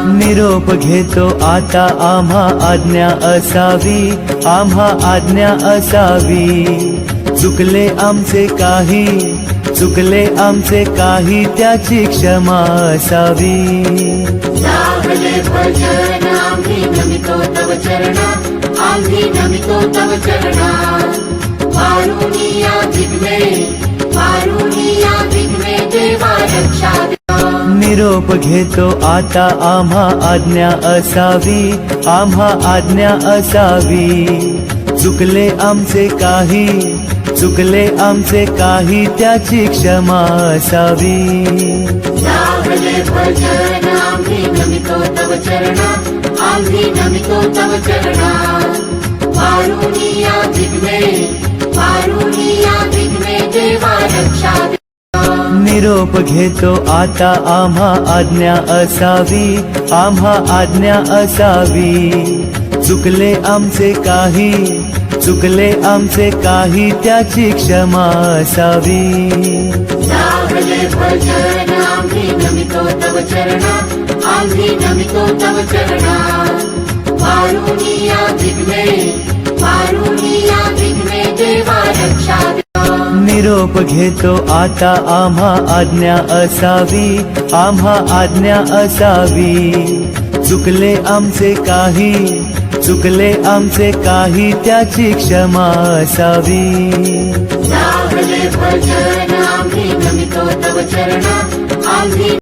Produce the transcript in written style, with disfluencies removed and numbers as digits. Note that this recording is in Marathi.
निरोप घेतो आता आम्हा आज्ञा असावी, आम्हा आज्ञा असावी। चुकले आमचे काही, चुकले आमचे काही, त्याची क्षमा असावी। लागले भजन आम्ही नमितो तव चरणा, आम्ही नमितो तव चरणा। कारुणिया विघ्ने, कारुणिया विघ्ने, देवा रक्षा द्या। निरोप घेतो आता आम्हा आज्ञा असावी, आम्हा आज्ञा असावी। चुकले आमचे काही, चुकले आमचे काही, त्याची क्षमा असावी। लागले भजन आम्ही नमितो तव चरणा, आम्ही नमितो तव चरणा। कारुणिया विघ्ने, कारुणिया विघ्ने, देवा रक्षा द्या। निरोप घेतो आता आम्हा आज्ञा असावी, आम्हा आज्ञा असावी। चुकले आमचे काही, चुकले आमचे काही, त्याची क्षमा असावी। लागले भजन आम्ही नमितो तव चरणा, आम्ही नमितो तव चरणा। कारुणिया विघ्ने, कारुणिया विघ्ने, देवा रक्षा द्या। निरोप घेतो आता आम्हा आज्ञा असावी, आम्हा आज्ञा असावी। चुकले आमचे काही, चुकले आमचे काही, त्याची क्षमा असावी। लागले भजन आम्ही नमितो तव चरणा, आम्ही